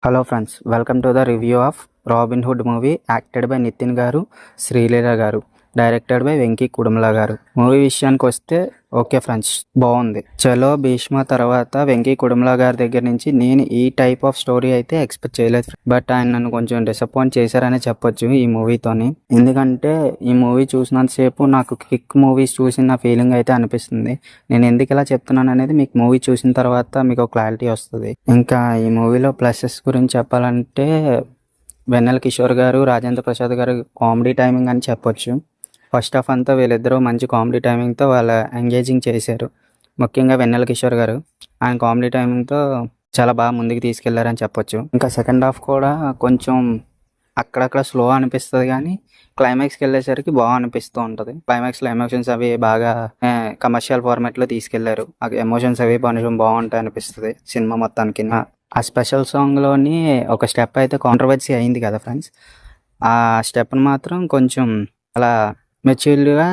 Hello friends, welcome to the review of Robin Hood movie acted by Nitin garu, Sreeleela గారు, directed by Venky Kudumula గారు. Movie విషయానికి వస్తే okay friends, బాగుంది. చలో భీష్మ తర్వాత వెంకీ కుడుమల గారి దగ్గర నుంచి నేను ఈ టైప్ ఆఫ్ స్టోరీ అయితే ఎక్స్పెక్ట్ చేయలేదు. బట్ ఆయన నన్ను కొంచెం డిసప్పాయింట్ చేశారనే చెప్పొచ్చు ఈ మూవీతోని. ఎందుకంటే ఈ మూవీ చూసినంతసేపు నాకు కిక్ మూవీస్ చూసిన ఫీలింగ్ అయితే అనిపిస్తుంది. నేను ఎందుకు ఇలా చెప్తున్నాను అనేది మీకు మూవీ చూసిన తర్వాత మీకు క్లారిటీ వస్తుంది. ఇంకా ఈ మూవీలో ప్లసెస్ గురించి చెప్పాలంటే వెన్నెల కిషోర్ గారు, రాజేంద్ర ప్రసాద్ గారు కామెడీ టైమింగ్ అని చెప్పొచ్చు. ఫస్ట్ హాఫ్ అంతా వీళ్ళిద్దరూ మంచి కామెడీ టైమింగ్తో వాళ్ళ ఎంగేజింగ్ చేశారు. ముఖ్యంగా వెన్నెల కిషోర్ గారు ఆయన కామెడీ టైమింగ్తో చాలా బాగా ముందుకు తీసుకెళ్లారని చెప్పొచ్చు. ఇంకా సెకండ్ హాఫ్ కూడా కొంచెం అక్కడక్కడ స్లో అనిపిస్తుంది, కానీ క్లైమాక్స్కి వెళ్ళేసరికి బాగా అనిపిస్తూ ఉంటుంది. క్లైమాక్స్లో ఎమోషన్స్ అవి బాగా కమర్షియల్ ఫార్మాట్లో తీసుకెళ్లారు. ఆ ఎమోషన్స్ అవి కొంచెం బాగుంటాయి అనిపిస్తుంది సినిమా మొత్తానికి. ఆ స్పెషల్ సాంగ్లోని ఒక స్టెప్ అయితే కాంట్రవర్సీ అయింది కదా ఫ్రెండ్స్. ఆ స్టెప్ని మాత్రం కొంచెం అలా మెచ్యూర్డ్గా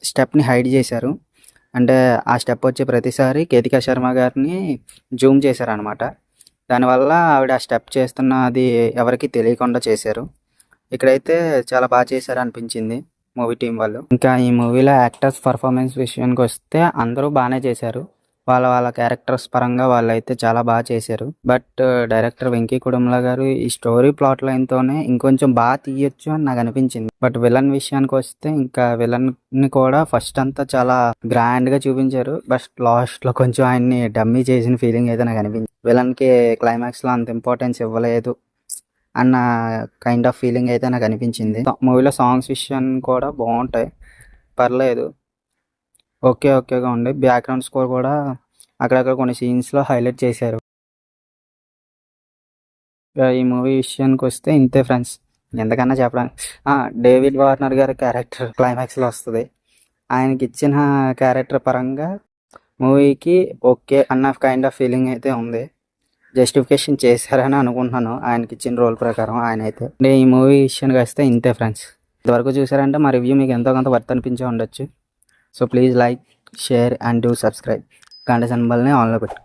స్టెప్ని హైడ్ చేశారు. అంటే ఆ స్టెప్ వచ్చే ప్రతిసారి కేతికా శర్మ గారిని జూమ్ చేశారనమాట. దానివల్ల ఆవిడ ఆ స్టెప్ చేస్తున్నది ఎవరికి తెలియకుండా చేశారు. ఇక్కడైతే చాలా బాగా చేశారు అనిపించింది మూవీ టీం వాళ్ళు. ఇంకా ఈ మూవీలో యాక్టర్స్ పర్ఫార్మెన్స్ విషయానికి వస్తే అందరూ బాగానే చేశారు. వాళ్ళ క్యారెక్టర్స్ పరంగా వాళ్ళైతే చాలా బాగా చేశారు. బట్ డైరెక్టర్ వెంకీ కుడుమల గారు ఈ స్టోరీ ప్లాట్ లైన్తోనే ఇంకొంచెం బాగా తీయొచ్చు అని నాకు అనిపించింది. బట్ విలన్ విషయానికి వస్తే ఇంకా విలన్ని కూడా ఫస్ట్ అంతా చాలా గ్రాండ్గా చూపించారు. బట్ లాస్ట్లో కొంచెం ఆయన్ని డమ్మీ చేసిన ఫీలింగ్ అయితే నాకు అనిపించింది. విలన్కి క్లైమాక్స్లో అంత ఇంపార్టెన్స్ ఇవ్వలేదు అన్న కైండ్ ఆఫ్ ఫీలింగ్ అయితే నాకు అనిపించింది. మూవీలో సాంగ్స్ విషయం కూడా బాగుంటాయి, పర్లేదు, ఓకేగా ఉండే. బ్యాక్గ్రౌండ్ స్కోర్ కూడా అక్కడక్కడ కొన్ని సీన్స్లో హైలైట్ చేశారు. ఈ మూవీ విషయానికి వస్తే ఇంతే ఫ్రెండ్స్, ఎంతకన్నా చెప్పడానికి. డేవిడ్ వార్నర్ గారి క్యారెక్టర్ క్లైమాక్స్లో వస్తుంది. ఆయనకి ఇచ్చిన క్యారెక్టర్ పరంగా మూవీకి ఓకే అన్న కైండ్ ఆఫ్ ఫీలింగ్ అయితే ఉంది. జస్టిఫికేషన్ చేశారని అనుకుంటున్నాను ఆయనకి ఇచ్చిన రోల్ ప్రకారం ఆయన అయితే. ఈ మూవీ విషయానికి వస్తే ఇంతే ఫ్రెండ్స్. ఇంతవరకు చూసారంటే మా రివ్యూ మీకు ఎంతో కొంత వర్త్ అనిపించే ఉండొచ్చు. So please like, share and do subscribe. గంట సింబల్ని ఆన్లో పెట్టు.